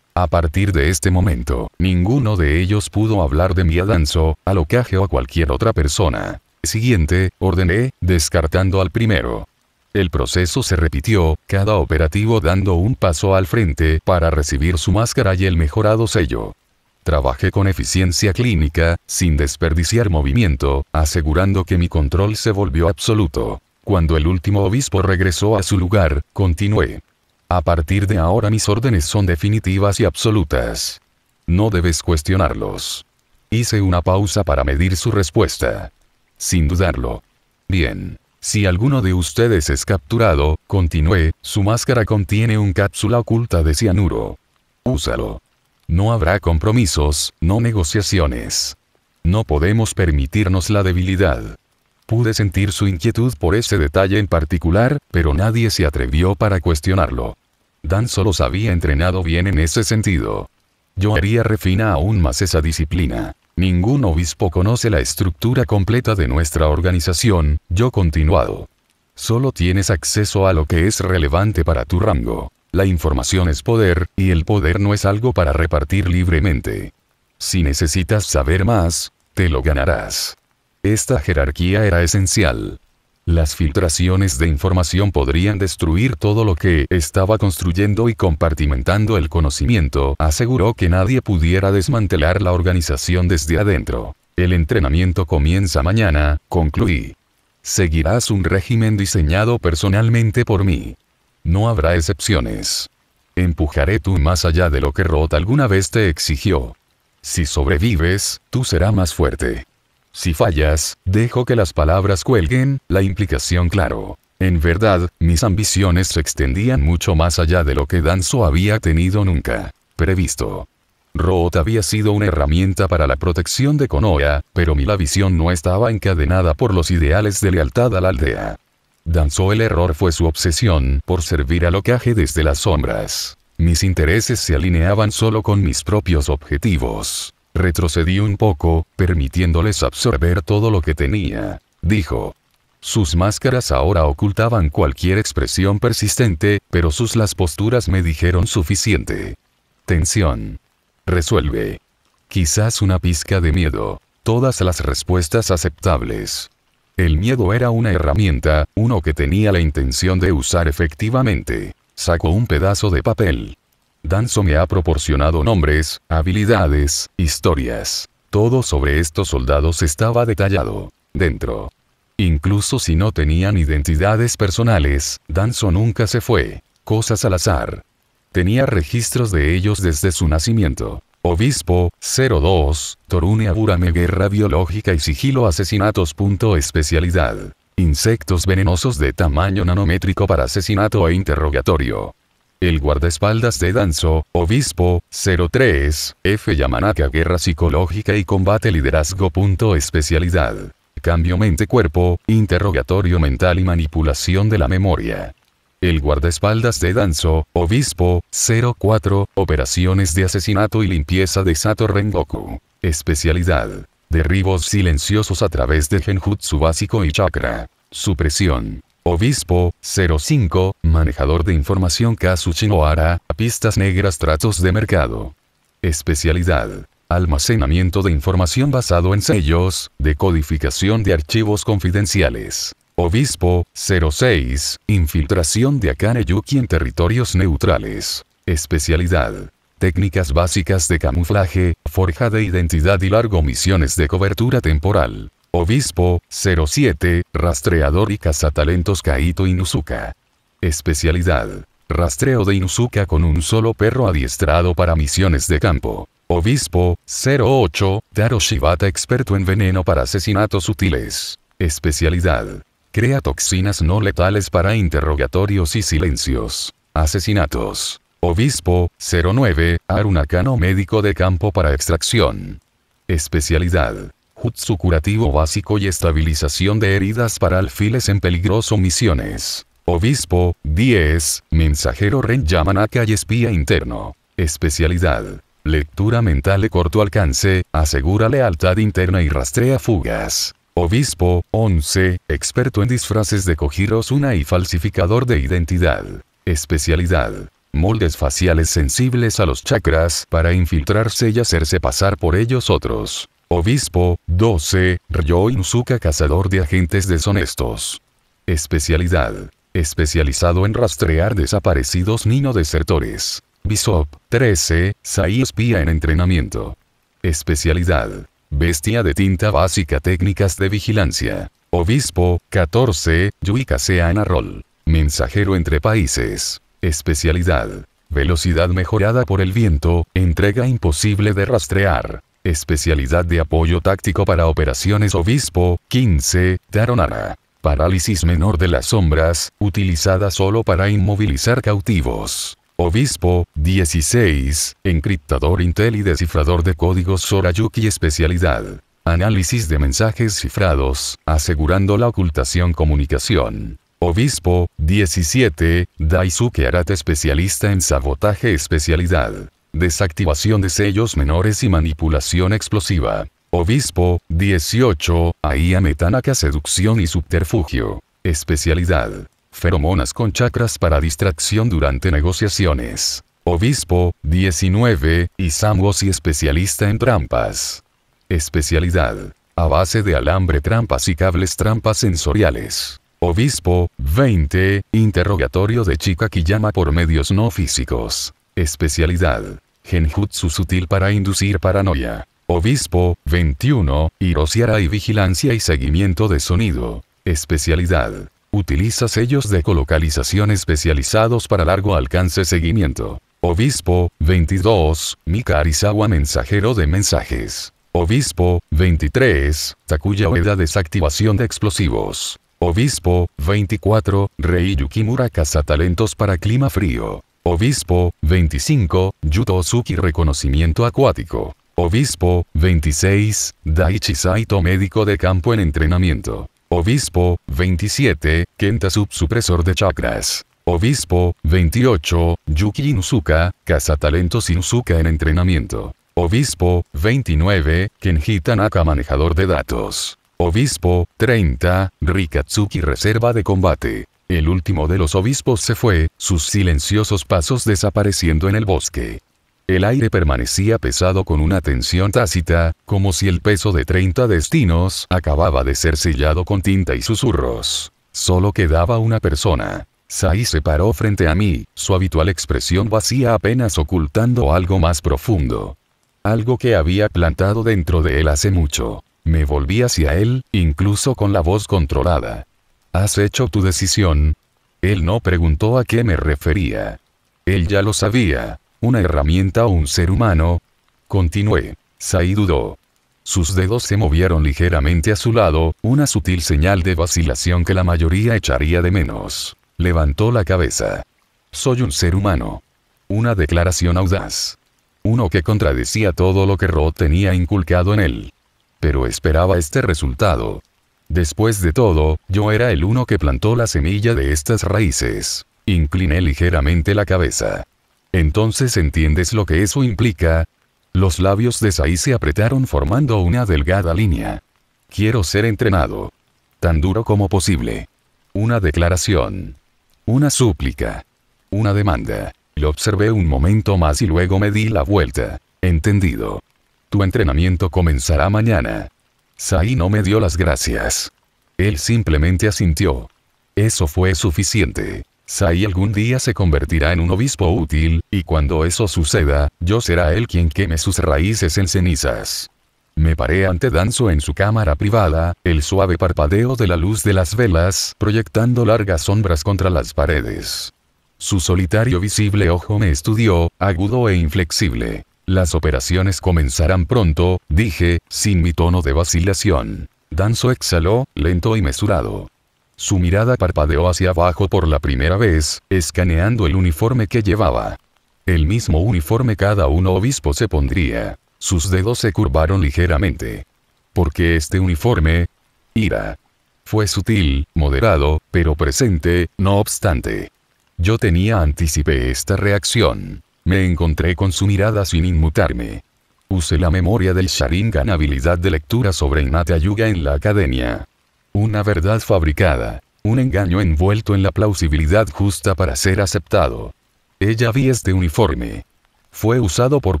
A partir de este momento, ninguno de ellos pudo hablar de mí a Danzo, al Hokage o a cualquier otra persona. Siguiente, ordené, descartando al primero. El proceso se repitió, cada operativo dando un paso al frente para recibir su máscara y el mejorado sello. Trabajé con eficiencia clínica, sin desperdiciar movimiento, asegurando que mi control se volvió absoluto. Cuando el último obispo regresó a su lugar, continué. A partir de ahora mis órdenes son definitivas y absolutas. No debes cuestionarlos. Hice una pausa para medir su respuesta. Sin dudarlo. Bien. Si alguno de ustedes es capturado, continué, su máscara contiene una cápsula oculta de cianuro. Úsalo. No habrá compromisos, no negociaciones. No podemos permitirnos la debilidad. Pude sentir su inquietud por ese detalle en particular, pero nadie se atrevió para cuestionarlo. Danzo los había entrenado bien en ese sentido. Yo haría refina aún más esa disciplina. Ningún obispo conoce la estructura completa de nuestra organización, yo continuado. Solo tienes acceso a lo que es relevante para tu rango. La información es poder, y el poder no es algo para repartir libremente. Si necesitas saber más, te lo ganarás. Esta jerarquía era esencial. Las filtraciones de información podrían destruir todo lo que estaba construyendo y compartimentando el conocimiento, aseguró que nadie pudiera desmantelar la organización desde adentro. El entrenamiento comienza mañana, concluí. Seguirás un régimen diseñado personalmente por mí. No habrá excepciones. Empujaré tú más allá de lo que Roth alguna vez te exigió. Si sobrevives, tú serás más fuerte. Si fallas, dejo que las palabras cuelguen, la implicación claro. En verdad, mis ambiciones se extendían mucho más allá de lo que Danzo había tenido nunca previsto. Roth había sido una herramienta para la protección de Konoha, pero la visión no estaba encadenada por los ideales de lealtad a la aldea. Danzo el error fue su obsesión por servir al Hokage desde las sombras. Mis intereses se alineaban solo con mis propios objetivos. Retrocedí un poco, permitiéndoles absorber todo lo que tenía, dijo. Sus máscaras ahora ocultaban cualquier expresión persistente, pero las posturas me dijeron suficiente. Tensión. Resuelve. Quizás una pizca de miedo. Todas las respuestas aceptables. El miedo era una herramienta, uno que tenía la intención de usar efectivamente. Sacó un pedazo de papel. Danzo me ha proporcionado nombres, habilidades, historias. Todo sobre estos soldados estaba detallado. Dentro. Incluso si no tenían identidades personales, Danzo nunca se fue. cosas al azar. Tenía registros de ellos desde su nacimiento. Obispo, 02, Torune Aburame Guerra Biológica y Sigilo Asesinatos. Especialidad. Insectos venenosos de tamaño nanométrico para asesinato e interrogatorio. El guardaespaldas de Danzo, Obispo, 03, F. Yamanaka Guerra Psicológica y Combate Liderazgo. Especialidad. Cambio mente-cuerpo, interrogatorio mental y manipulación de la memoria. El guardaespaldas de Danzo, Obispo, 04, Operaciones de asesinato y limpieza de Sato Rengoku. Especialidad. Derribos silenciosos a través de Genjutsu básico y chakra. Supresión. Obispo, 05, Manejador de información Kazuchi no Hara, pistas negras tratos de mercado. Especialidad. Almacenamiento de información basado en sellos, decodificación de archivos confidenciales. Obispo, 06, Infiltración de Akane Yuki en territorios neutrales. Especialidad. Técnicas básicas de camuflaje, forja de identidad y largo misiones de cobertura temporal. Obispo, 07, Rastreador y cazatalentos Kaito Inuzuka. Especialidad. Rastreo de Inuzuka con un solo perro adiestrado para misiones de campo. Obispo, 08, Taro Shibata experto en veneno para asesinatos sutiles. Especialidad. Crea toxinas no letales para interrogatorios y silencios. Asesinatos. Obispo, 09, Arunakano médico de campo para extracción. Especialidad. Jutsu curativo básico y estabilización de heridas para alfiles en peligroso misiones. Obispo, 10, Mensajero Ren Yamanaka y espía interno. Especialidad. Lectura mental de corto alcance, asegura lealtad interna y rastrea fugas. Obispo, 11, experto en disfraces de Kojiro Suna y falsificador de identidad. Especialidad. Moldes faciales sensibles a los chakras para infiltrarse y hacerse pasar por ellos otros. Obispo, 12, Ryo Inuzuka cazador de agentes deshonestos. Especialidad. Especializado en rastrear desaparecidos niño desertores. Bishop, 13, Sai espía en entrenamiento. Especialidad. Bestia de tinta básica técnicas de vigilancia. Obispo, 14, Yuika Seana Roll. Mensajero entre países. Especialidad. Velocidad mejorada por el viento, entrega imposible de rastrear. Especialidad de apoyo táctico para operaciones. Obispo, 15, Taronara. Parálisis menor de las sombras, utilizada solo para inmovilizar cautivos. Obispo, 16, encriptador Intel y descifrador de códigos Sorayuki. Especialidad. Análisis de mensajes cifrados, asegurando la ocultación comunicación. Obispo, 17, Daisuke Arata especialista en sabotaje. Especialidad. Desactivación de sellos menores y manipulación explosiva. Obispo, 18, Aiya Tanaka seducción y subterfugio. Especialidad. Feromonas con chakras para distracción durante negociaciones. Obispo, 19, Isamu Osi especialista en trampas. Especialidad. A base de alambre trampas y cables trampas sensoriales. Obispo, 20, interrogatorio de Chika Kiyama por medios no físicos. Especialidad. Genjutsu sutil para inducir paranoia. Obispo, 21, Hiroshiara y vigilancia y seguimiento de sonido. Especialidad. Utiliza sellos de ecolocalización especializados para largo alcance seguimiento. Obispo, 22, Mika Arisawa mensajero de mensajes. Obispo, 23, Takuya Ueda desactivación de explosivos. Obispo, 24, Rei Yukimura cazatalentos para clima frío. Obispo, 25, Yuto Ozuki reconocimiento acuático. Obispo, 26, Daichi Saito médico de campo en entrenamiento. Obispo, 27, Kenta subsupresor de chakras. Obispo, 28, Yuki Inuzuka, cazatalentos Inuzuka en entrenamiento. Obispo, 29, Kenji Tanaka manejador de datos. Obispo, 30, Rikatsuki reserva de combate. El último de los obispos se fue, sus silenciosos pasos desapareciendo en el bosque. El aire permanecía pesado con una tensión tácita, como si el peso de 30 destinos acababa de ser sellado con tinta y susurros. Solo quedaba una persona. Sai se paró frente a mí, su habitual expresión vacía apenas ocultando algo más profundo. Algo que había plantado dentro de él hace mucho. Me volví hacia él, incluso con la voz controlada. ¿Has hecho tu decisión? Él no preguntó a qué me refería. Él ya lo sabía. ¿Una herramienta o un ser humano? Continué. Sai dudó. Sus dedos se movieron ligeramente a su lado, una sutil señal de vacilación que la mayoría echaría de menos. Levantó la cabeza. Soy un ser humano. Una declaración audaz. Uno que contradecía todo lo que Rod tenía inculcado en él. Pero esperaba este resultado. Después de todo, yo era el uno que plantó la semilla de estas raíces. Incliné ligeramente la cabeza. ¿Entonces entiendes lo que eso implica? Los labios de Sai se apretaron formando una delgada línea. Quiero ser entrenado. Tan duro como posible. Una declaración. Una súplica. Una demanda. Lo observé un momento más y luego me di la vuelta. Entendido. Tu entrenamiento comenzará mañana. Sai no me dio las gracias. Él simplemente asintió. Eso fue suficiente. Sai algún día se convertirá en un obispo útil, y cuando eso suceda, yo será él quien queme sus raíces en cenizas. Me paré ante Danzo en su cámara privada, el suave parpadeo de la luz de las velas proyectando largas sombras contra las paredes. Su solitario visible ojo me estudió, agudo e inflexible. Las operaciones comenzarán pronto, dije, sin mi tono de vacilación. Danzo exhaló, lento y mesurado. Su mirada parpadeó hacia abajo por la primera vez, escaneando el uniforme que llevaba. El mismo uniforme cada uno obispo se pondría. Sus dedos se curvaron ligeramente. ¿Por qué este uniforme? Ira. Fue sutil, moderado, pero presente, no obstante. Yo anticipé esta reacción. Me encontré con su mirada sin inmutarme. Usé la memoria del Sharingan, habilidad de lectura sobre innata yuga en la academia. Una verdad fabricada. Un engaño envuelto en la plausibilidad justa para ser aceptado. Ella vi este uniforme. Fue usado por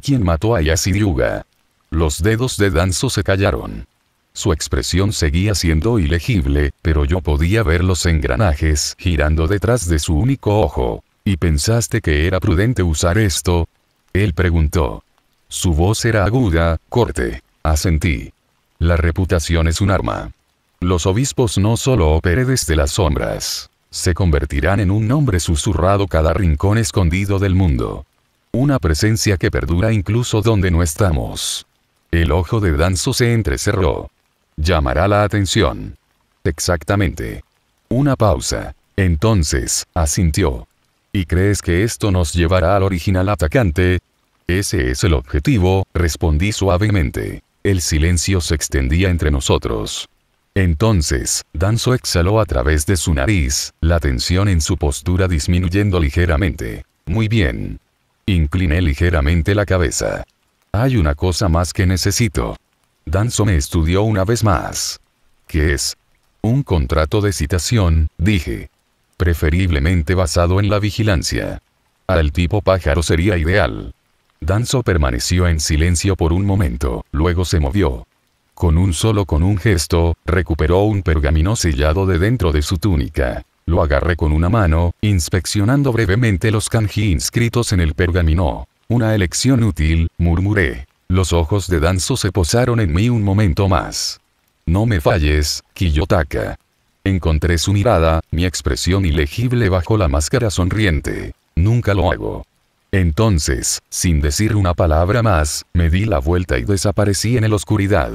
quien mató a Yasuryuga. Los dedos de Danzo se callaron. Su expresión seguía siendo ilegible, pero yo podía ver los engranajes girando detrás de su único ojo. ¿Y pensaste que era prudente usar esto? Él preguntó. Su voz era aguda, corte. Asentí. La reputación es un arma. Los obispos no solo operarán desde las sombras. Se convertirán en un nombre susurrado cada rincón escondido del mundo. Una presencia que perdura incluso donde no estamos. El ojo de Danzo se entrecerró. Llamará la atención. Exactamente. Una pausa. Entonces, asintió. ¿Y crees que esto nos llevará al original atacante? Ese es el objetivo, respondí suavemente. El silencio se extendía entre nosotros. Entonces, Danzo exhaló a través de su nariz, la tensión en su postura disminuyendo ligeramente. Muy bien. Incliné ligeramente la cabeza. Hay una cosa más que necesito. Danzo me estudió una vez más. ¿Qué es? Un contrato de citación, dije. Preferiblemente basado en la vigilancia. Al tipo pájaro sería ideal. Danzo permaneció en silencio por un momento, luego se movió. Con un gesto, recuperó un pergamino sellado de dentro de su túnica. Lo agarré con una mano, inspeccionando brevemente los kanji inscritos en el pergamino. Una elección útil, murmuré. Los ojos de Danzo se posaron en mí un momento más. No me falles, Kiyotaka. Encontré su mirada, mi expresión ilegible bajo la máscara sonriente. Nunca lo hago. Entonces, sin decir una palabra más, me di la vuelta y desaparecí en la oscuridad.